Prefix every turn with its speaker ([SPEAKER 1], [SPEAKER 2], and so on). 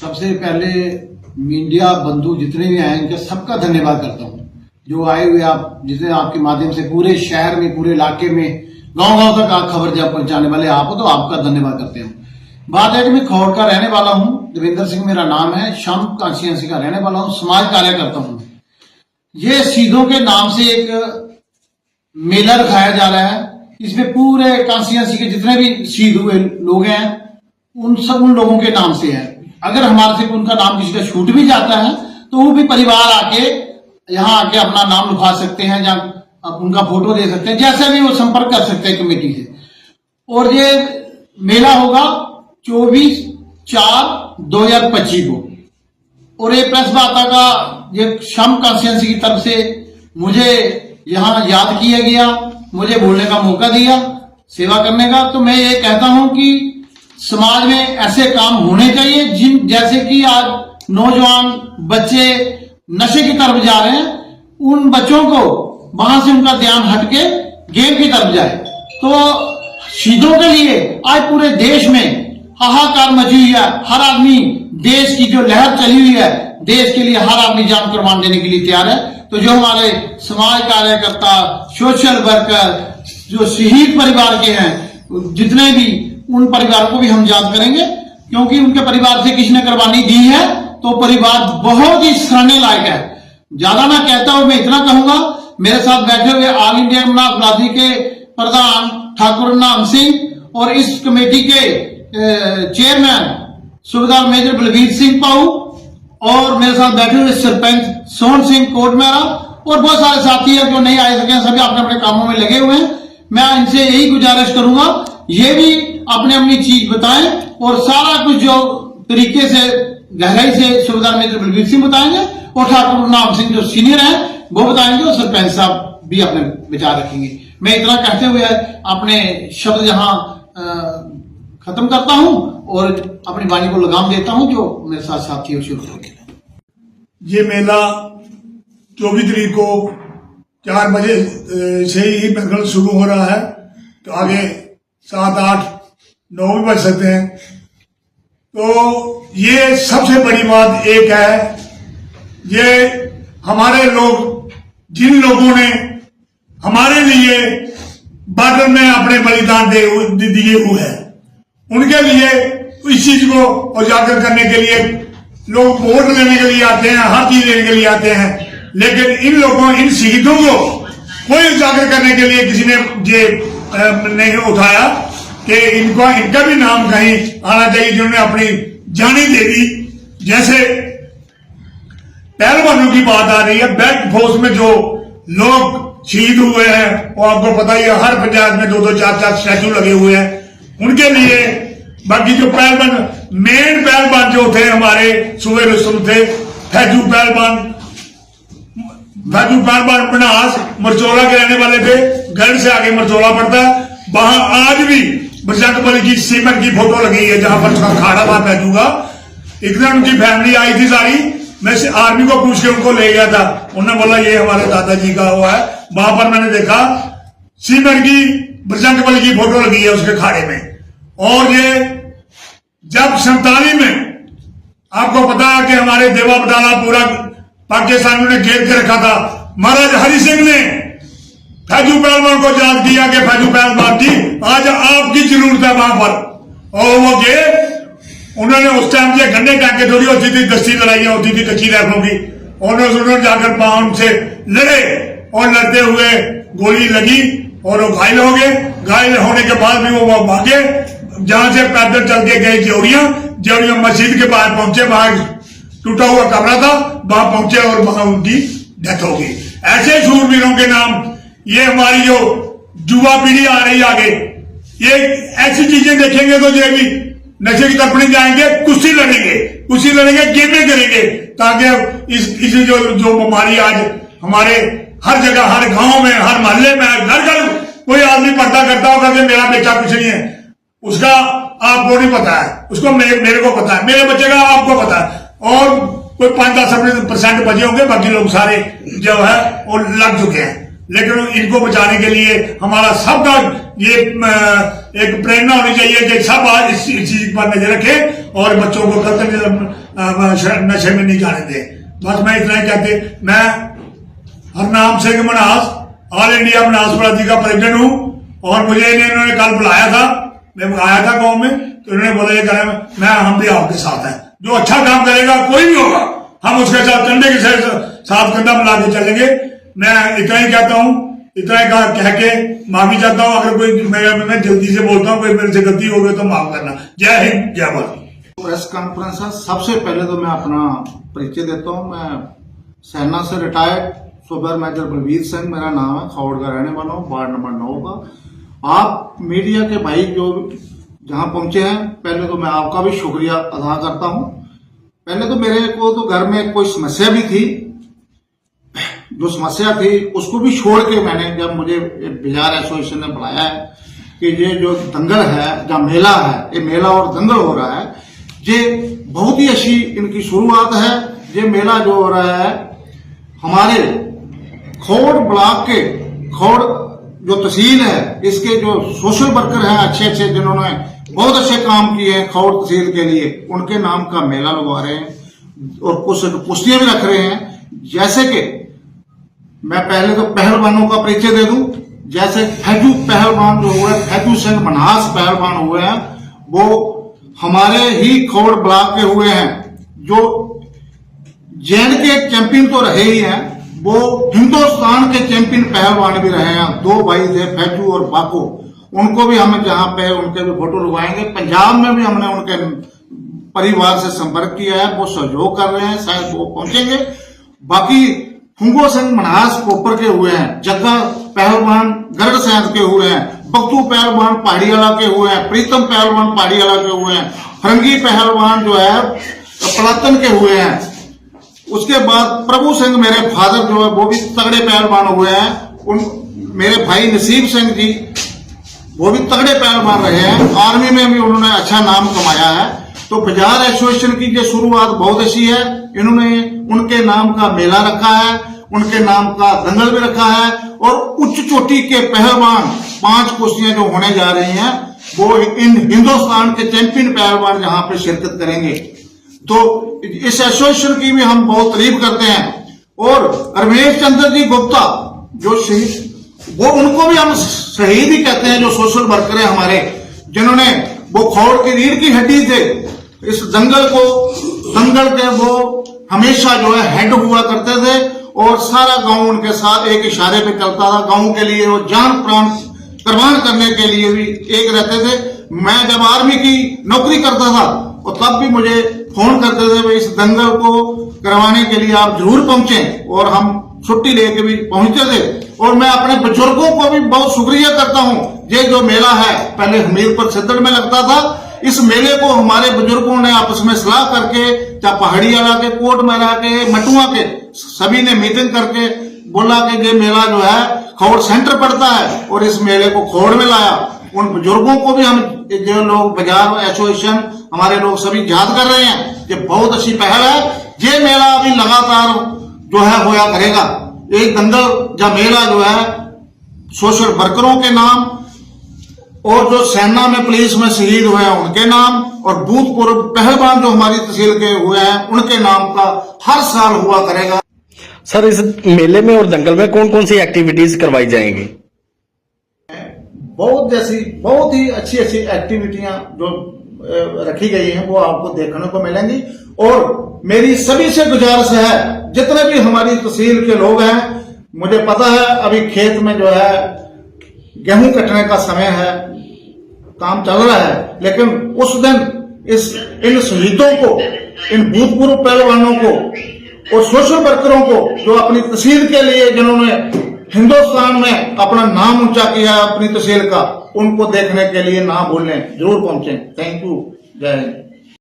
[SPEAKER 1] सबसे पहले मीडिया बंधु जितने भी आए इनका सबका धन्यवाद करता हूँ। जो आए हुए आप जितने आपके माध्यम से पूरे शहर में पूरे इलाके में गांव गांव तक आप खबर जब पहुंचाने वाले आप हो तो आपका धन्यवाद करते हैं। बात है कि मैं खौड़ का रहने वाला हूँ, देवेंद्र सिंह मेरा नाम है, शम कॉन्स्टिट्यूंसी का रहने वाला हूँ, समाज कार्य करता हूँ। ये शहीदों के नाम से एक मेला रखाया जा रहा है। इसमें पूरे कॉन्स्टिट्यूंसी के जितने भी शहीद हुए लोग हैं उन लोगों के नाम से है। अगर हमारे से उनका नाम किसी का छूट भी जाता है तो वो भी परिवार आके यहाँ आके अपना नाम लिखवा सकते हैं या उनका फोटो दे सकते हैं, जैसे भी वो संपर्क कर सकते हैं कमेटी से। और ये मेला होगा 24/4/2025 को। और ये प्रेस वार्ता का ये शम कॉन्स्टिट्यूंसी की तरफ से मुझे यहाँ याद किया गया, मुझे बोलने का मौका दिया, सेवा करने का। तो मैं ये कहता हूं कि समाज में ऐसे काम होने चाहिए जैसे कि आज नौजवान बच्चे नशे की तरफ जा रहे हैं, उन बच्चों को वहां से उनका ध्यान हटके गेम की तरफ जाए। तो शहीदों के लिए आज पूरे देश में हाहाकार मची हुई है। हर आदमी, देश की जो लहर चली हुई है, देश के लिए हर आदमी जान कुर्बान देने के लिए तैयार है। तो जो हमारे समाज कार्यकर्ता, सोशल वर्कर, जो शहीद परिवार के हैं, जितने भी, उन परिवारों को भी हम याद करेंगे, क्योंकि उनके परिवार से किसी ने कुर्बानी दी है तो परिवार बहुत ही सराहने लायक है। ज्यादा ना कहता हूं, मैं इतना कहूंगा, मेरे साथ बैठे हुए ऑल इंडिया अमरनाथ गाजी के प्रधान ठाकुर नाम सिंह और इस कमेटी के चेयरमैन सूबेदार मेजर बलबीर सिंह पाऊ और मेरे साथ बैठे हुए सरपंच सोहन सिंह कोटमेरा और बहुत सारे साथी हैं जो नहीं आए सके, सभी अपने अपने कामों में लगे हुए हैं। मैं इनसे यही गुजारिश करूंगा, ये भी अपने अपनी चीज बताएं और सारा कुछ जो तरीके से गहराई से सूबेदार मेजर बलबीर सिंह बताएंगे और ठाकुर नाम सिंह जो सीनियर हैं वो बताएंगे और सरपंच साहब भी अपने विचार रखेंगे। मैं इतना कहते हुए अपने शब्द यहाँ खत्म करता हूं और अपनी वाणी को लगाम देता हूं जो मेरे साथ साथी शुरू करेंगे।
[SPEAKER 2] ये मेला 24 तारीख को 4 बजे से ही मेरे शुरू हो रहा है, तो आगे 7, 8, 9 भी बज सकते हैं। तो ये सबसे बड़ी बात एक है, ये हमारे लोग, जिन लोगों ने हमारे लिए बॉर्डर में अपने बलिदान दिए हुए हैं, उनके लिए इस चीज को उजागर करने के लिए लोग वोट लेने के लिए आते हैं, हर चीज लेने के लिए आते हैं। लेकिन इन लोगों, इन शहीदों को कोई उजागर करने के लिए किसी ने ये नहीं उठाया कि इनका भी नाम कहीं आना चाहिए, जिन्होंने अपनी जानी दे दी। जैसे पहलवानों की बात आ रही है, बेल्ट फोर्स में जो लोग शहीद हुए हैं, वो आपको पता ही है, हर पंचायत में 2-2, 4-4 स्टैचू लगे हुए हैं उनके लिए। बाकी जो पहलवान, मेन पहलवान जो थे हमारे सुबह रसुम थे, फैजू पहलवान बनास मरचौला के रहने वाले थे, गढ़ से आगे मरचौला पड़ता है, वहां आज भी बजरंग बली की सीमेंट की फोटो लगी है जहां पर उसका खाड़ा था फैजू का। एक दिन उनकी फैमिली आई थी सारी, मैं आर्मी को पूछ के उनको ले गया था, उन्होंने बोला ये हमारे दादाजी का हुआ है। वहां पर मैंने देखा सीमेंट की बजरंग बली की फोटो लगी है उसके खाड़े में। और ये जब 47 में आपको पता है कि हमारे देवा बटाला पूरा पाकिस्तानियों ने घेर के रखा था, महाराज हरि सिंह ने फैजू पहलवान को याद किया कि फैजू पहलवान जी आज आपकी जरूरत है वहां पर। और वो गए, उन्होंने उस टाइम से गन्ने टांके थोड़ी होती थी, दस्ती लड़ाइयां होती थी कच्ची राइफलों की, उन्होंने जाकर पांव से लड़े और लड़ते हुए गोली लगी और वो घायल हो गए। घायल होने के बाद भी वो भागे, जहां से पैदल चल के गए जौरिया मस्जिद के बाहर पहुंचे, वहां टूटा हुआ कमरा था, वहां पहुंचे और वहां उनकी डेथ हो गई। ऐसे शूरवीरों के नाम, ये हमारी जो युवा पीढ़ी आ रही आगे, ये ऐसी चीजें देखेंगे तो ये भी नशे की तरफ नहीं जाएंगे, कुश्ती लड़ेंगे, गेमें करेंगे, ताकि इस जो बीमारी आज हमारे हर जगह, हर गांव में, हर मोहल्ले में, घर कोई आदमी पर्दा करता होगा कि मेरा बेटा कुछ नहीं है, उसका आपको नहीं पता है, उसको मेरे को पता है, मेरे बच्चे का आपको पता है। और कोई 5-10% बचे होंगे, बाकी लोग सारे जो है वो लग चुके हैं। लेकिन इनको बचाने के लिए हमारा सबका ये एक प्रेरणा होनी चाहिए कि सब आज इस चीज पर नजर रखें और बच्चों को कतई नशे में नहीं जाने दें। बस मैं इतना ही कहते, मैं हरनाम सिंह मनास ऑल इंडिया मनास पार्टी का प्रेसिडेंट हूं और मुझे इन्होंने कल बुलाया था, मैं आया था गांव में, तो इन्होंने बोला ये करें हम भी आपके साथ हैं, जो अच्छा काम करेगा कोई भी होगा हम उसके साथ कंधे के साथ कंधा मिला के चलेंगे। मैं इतना ही कहता हूं, इतना ही कह के माफी चाहता हूं, अगर कोई मैं जल्दी से बोलता हूं, कोई मेरे से गलती हो गई तो माफ करना। जय हिंद जय भारत।
[SPEAKER 1] प्रेस कॉन्फ्रेंस है। सबसे पहले तो मैं अपना परिचय देता हूं। मैं सेना से retired super major Balveer Singh मेरा नाम है, खौड़ का रहने वाला हूं, वार्ड नंबर 9 का। आप मीडिया के भाई जो जहां पहुंचे हैं, पहले तो मैं आपका भी शुक्रिया अदा करता हूं। पहले तो मेरे को तो घर में कोई समस्या भी थी, जो समस्या थी उसको भी छोड़ के मैंने, जब मुझे बिहार एसोसिएशन ने बुलाया है कि ये जो दंगल है, जो मेला है, ये मेला और दंगल हो रहा है, ये बहुत ही अच्छी इनकी शुरुआत है। ये मेला जो हो रहा है हमारे खौड़ ब्लॉक के, खौड़ जो तहसील है, इसके जो सोशल वर्कर हैं अच्छे अच्छे, जिन्होंने बहुत अच्छे काम किए हैं खौड़ तहसील के लिए, उनके नाम का मेला लगवा रहे हैं और कुछ कुश्तियां भी रख रहे हैं। जैसे कि मैं पहले तो पहलवानों का परिचय दे दूं, जैसे फैजू पहलवान जो हुए, फैजू सिंह मनास पहलवान हुए हैं, वो हमारे ही खौड़ ब्लॉक के हुए हैं। जो जैन के चैंपियन तो रहे ही हैं, वो हिंदुस्तान के चैंपियन पहलवान भी रहे हैं। 2 भाई थे, फैजू और बाको, उनको भी हम जहां पे उनके भी फोटो लगवाएंगे। पंजाब में भी हमने उनके परिवार से संपर्क किया है, वो सहयोग कर रहे हैं, शायद वो पहुंचेंगे। बाकी फुंगो सिंह मनास कोपर के हुए हैं, जग्गा पहलवान गरड़ सैंत के हुए हैं, बख्तू पहलवान पहाड़ीवाला के हुए हैं, प्रीतम पहलवान पहाड़ीवाला के हुए हैं, फरंगी पहलवान जो है पलातन के हुए हैं। उसके बाद प्रभु सिंह मेरे फादर जो है वो भी तगड़े पहलवान हुए हैं। उन मेरे भाई नसीब सिंह जी वो भी तगड़े पहलवान रहे हैं, आर्मी में भी उन्होंने अच्छा नाम कमाया है। तो बाजार एसोसिएशन की जो शुरुआत बहुत अच्छी है। इन्होंने उनके नाम का मेला रखा है, उनके नाम का दंगल भी रखा है और उच्च चोटी के पहलवान 5 कुश्तियां जो होने जा रही हैं, वो इन हिंदुस्तान के चैंपियन पहलवान जहां पे शिरकत करेंगे। तो इस एसोसिएशन की भी हम बहुत तारीफ करते हैं। और रमेश चंद्र जी गुप्ता जो शहीद, वो उनको भी हम शहीद ही कहते हैं, जो सोशल वर्कर है हमारे, जिन्होंने वो खौड़ की रीढ़ की हड्डी थे। इस दंगल के वो हमेशा जो है हेड हुआ करते थे और सारा गांव उनके साथ एक इशारे पे चलता था। गांव के लिए वो जान प्राण कुर्बान करने के लिए भी एक रहते थे। मैं जब आर्मी की नौकरी करता था और तब भी मुझे फोन करते थे, भाई इस दंगल को करवाने के लिए आप जरूर पहुंचे, और हम छुट्टी लेके भी पहुंचते थे। और मैं अपने बुजुर्गों को भी बहुत शुक्रिया करता हूं। ये जो मेला है पहले हमीरपुर सिद्धड़ में लगता था, इस मेले को हमारे बुजुर्गों ने आपस में सलाह करके, चाहे पहाड़ीवाला के, कोट मेला के, मटुआ के, सभी ने मीटिंग करके बोला कि ये मेला जो है खौड़ सेंटर पड़ता है और इस मेले को खौड़ में लाया। उन बुजुर्गों को भी हम जो लोग बाजार एसोसिएशन हमारे लोग सभी याद कर रहे हैं। ये बहुत अच्छी पहल है। ये मेला अभी लगातार जो है होया करेगा। एक दंगल या मेला जो है सोशल वर्करों के नाम और जो सेना में पुलिस में शहीद हुए हैं उनके नाम और भूतपूर्व पहलवान जो हमारी तहसील के हुए हैं उनके नाम का हर साल हुआ करेगा।
[SPEAKER 3] सर, इस मेले में और दंगल में कौन कौन सी एक्टिविटीज करवाई जाएंगी?
[SPEAKER 1] बहुत ही अच्छी एक्टिविटियां जो रखी गई हैं वो आपको देखने को मिलेंगी। और मेरी सभी से गुजारिश है, जितने भी हमारी तहसील के लोग हैं, मुझे पता है अभी खेत में जो है गेहूं कटने का समय है, काम चल रहा है, लेकिन उस दिन इन शहीदों को, इन भूतपूर्व पहलवानों को और सोशल वर्करों को जो अपनी तहसील के लिए जिन्होंने हिंदुस्तान में अपना नाम ऊंचा किया अपनी तहसील का, उनको देखने के लिए ना भूलें, जरूर पहुंचें। Thank you. जय हिंद।